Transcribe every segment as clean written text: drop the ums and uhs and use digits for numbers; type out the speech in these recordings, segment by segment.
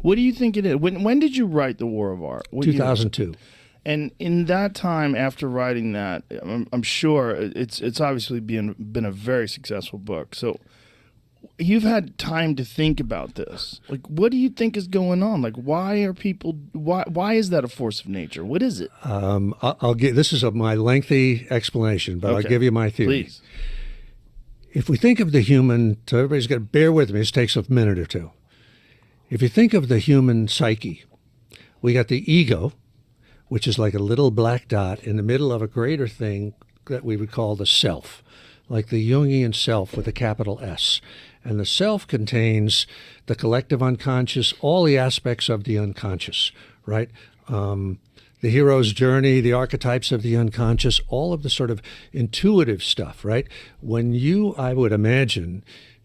What do you think it is? When did you write The War of Art? 2002. And in that time, after writing that, I'm sure it's obviously been a very successful book. So you've had time to think about this. Like, what do you think is going on? Like, why is that a force of nature? What is it? I'll give, this is my lengthy explanation, but I'll give you my theory. Please. If we think of the human, so everybody's got to bear with me, this takes a minute or two. If you think of the human psyche, we got the ego, which is like a little black dot in the middle of a greater thing that we would call the self, like the Jungian self with a capital S. And the self contains the collective unconscious, all the aspects of the unconscious, right? The hero's journey, the archetypes of the unconscious, all of the sort of intuitive stuff, right? When you, I would imagine,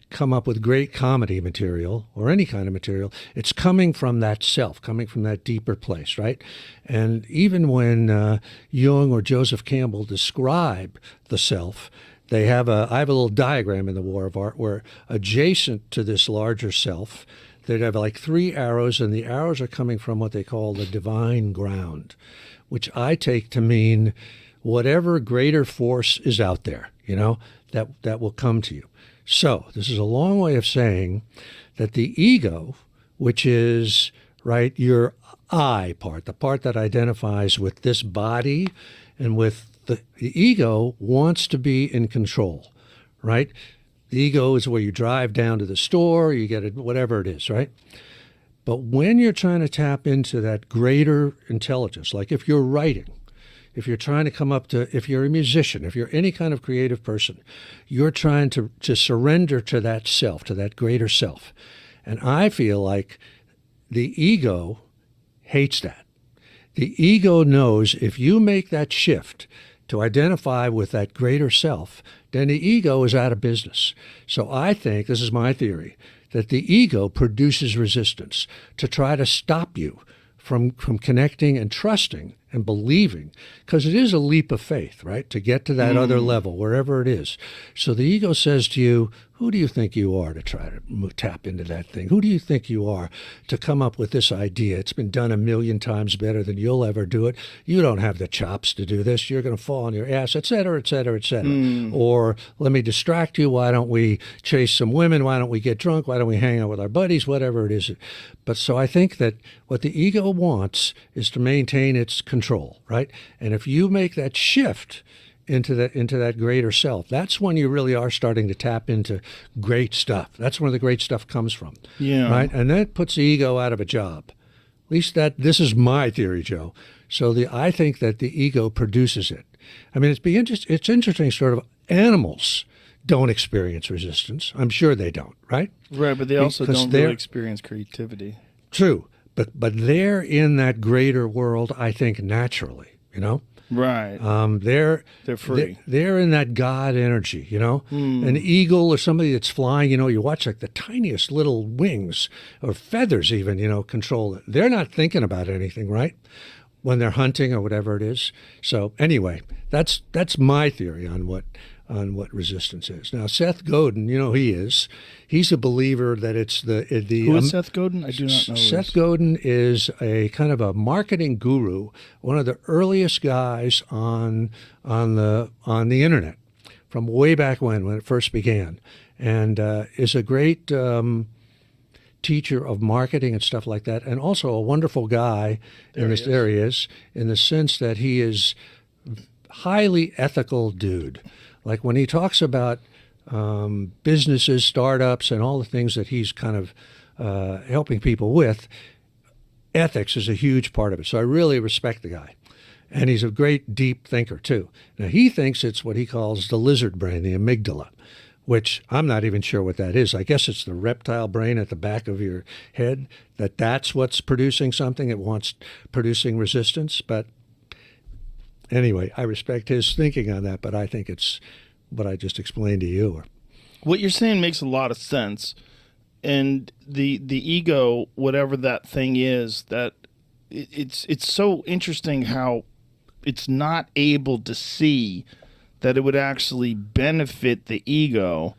come up with great comedy material or any kind of material, it's coming from that self, coming from that deeper place, right? And even when Jung or Joseph Campbell describe the self, I have a little diagram in The War of Art where adjacent to this larger self, they'd have like 3 arrows, and the arrows are coming from what they call the divine ground, which I take to mean whatever greater force is out there, that will come to you. So this is a long way of saying that the ego, which is, right, your I part, the part that identifies with this body and with the ego wants to be in control, right? The ego is where you drive down to the store, you get it, whatever it is, right? But when you're trying to tap into that greater intelligence, like if you're writing, if you're trying to come up to, if you're a musician, if you're any kind of creative person, you're trying to surrender to that self, to that greater self. And I feel like the ego hates that. The ego knows if you make that shift to identify with that greater self, then the ego is out of business. So I think, this is my theory, that the ego produces resistance to try to stop you from connecting and trusting and believing, because it is a leap of faith, right, to get to that other level, wherever it is. So the ego says to you, who do you think you are to try to tap into that thing? Who do you think you are to come up with this idea? It's been done 1,000,000 times better than you'll ever do it. You don't have the chops to do this. You're going to fall on your ass, et cetera, et cetera, et cetera. Or let me distract you. Why don't we chase some women? Why don't we get drunk? Why don't we hang out with our buddies? Whatever it is. But so I think that what the ego wants is to maintain its control, right? And if you make that shift into that greater self, that's when you really are starting to tap into great stuff. That's where the great stuff comes from. Yeah. Right? And that puts the ego out of a job. At least this is my theory, Joe. So I think that the ego produces it. I mean, it's interesting, sort of animals don't experience resistance. I'm sure they don't, right? Right, but they also don't really experience creativity. True. But they're in that greater world, I think, naturally, Right. They're free. They're in that God energy, An eagle or somebody that's flying, you watch like the tiniest little wings or feathers even, control it. They're not thinking about anything, right? When they're hunting or whatever it is. So anyway, that's my theory on what resistance is. Now, Seth Godin, who he is. He's a believer that it's the Who is Seth Godin? I do not know. Seth Godin is a kind of a marketing guru, one of the earliest guys on the internet from way back when it first began, and is a great teacher of marketing and stuff like that, and also a wonderful guy in this area, in the sense that he is highly ethical dude. Like when he talks about businesses, startups, and all the things that he's kind of helping people with, ethics is a huge part of it. So I really respect the guy. And he's a great deep thinker, too. Now, he thinks it's what he calls the lizard brain, the amygdala, which I'm not even sure what that is. I guess it's the reptile brain at the back of your head, that's what's producing something. It wants producing resistance, but anyway, I respect his thinking on that, but I think it's what I just explained to you. What you're saying makes a lot of sense. And the ego, whatever that thing is, that it's so interesting how it's not able to see that it would actually benefit the ego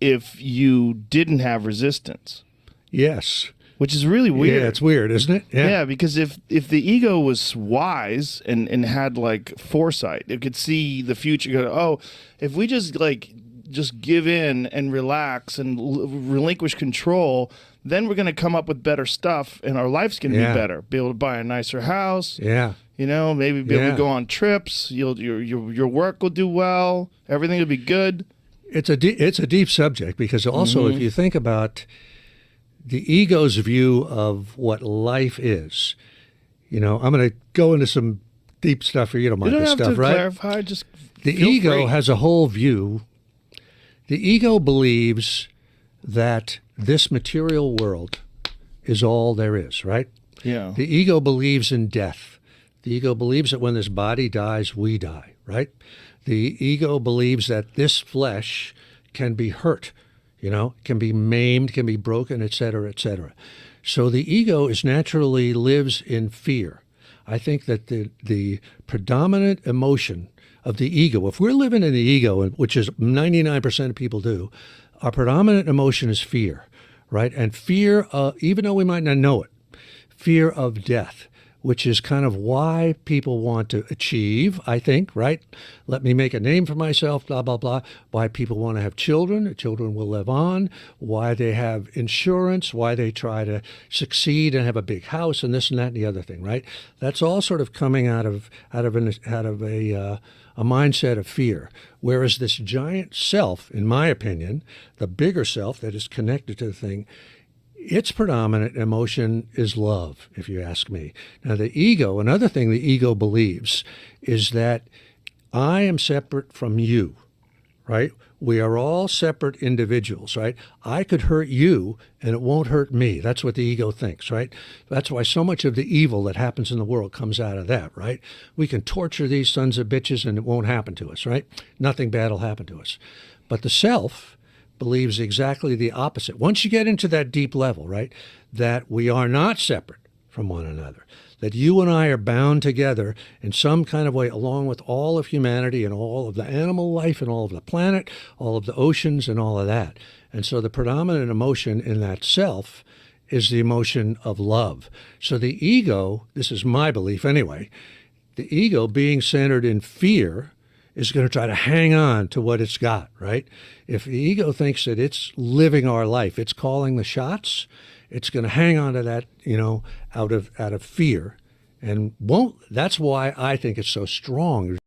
if you didn't have resistance. Yes. which is really weird. Yeah, it's weird, isn't it? Yeah, because if the ego was wise and had like foresight, it could see the future. Go, oh, if we just give in and relax and relinquish control, then we're going to come up with better stuff, and our life's going to be better. Be able to buy a nicer house. Yeah. Maybe be able to go on trips. Your work will do well. Everything will be good. It's a deep subject, because also if you think about the ego's view of what life is, I'm going to go into some deep stuff here. You don't mind this stuff, right? You don't have to clarify. Just the ego has a whole view. The ego believes that this material world is all there is, right? Yeah. The ego believes in death. The ego believes that when this body dies, we die, right? The ego believes that this flesh can be hurt, can be maimed, can be broken, et cetera, et cetera. So the ego naturally lives in fear. I think that the predominant emotion of the ego, if we're living in the ego, which is 99% of people do, our predominant emotion is fear, right? And fear, even though we might not know it, fear of death, which is kind of why people want to achieve, I think, right? Let me make a name for myself, blah, blah, blah. Why people want to have children will live on, why they have insurance, why they try to succeed and have a big house and this and that and the other thing, right? That's all sort of coming out of a mindset of fear. Whereas this giant self, in my opinion, the bigger self that is connected to the thing, its predominant emotion is love, if you ask me. Now, the ego, another thing the ego believes is that I am separate from you, right? We are all separate individuals, right? I could hurt you and it won't hurt me. That's what the ego thinks, right? That's why so much of the evil that happens in the world comes out of that, right? We can torture these sons of bitches and it won't happen to us, right? Nothing bad will happen to us. But the self believes exactly the opposite. Once you get into that deep level, right, that we are not separate from one another, that you and I are bound together in some kind of way, along with all of humanity and all of the animal life and all of the planet, all of the oceans and all of that. And so the predominant emotion in that self is the emotion of love. So the ego, this is my belief anyway, the ego being centered in fear is going to try to hang on to what it's got, right? If the ego thinks that it's living our life, it's calling the shots, it's going to hang on to that, out of fear, and won't. That's why I think it's so strong.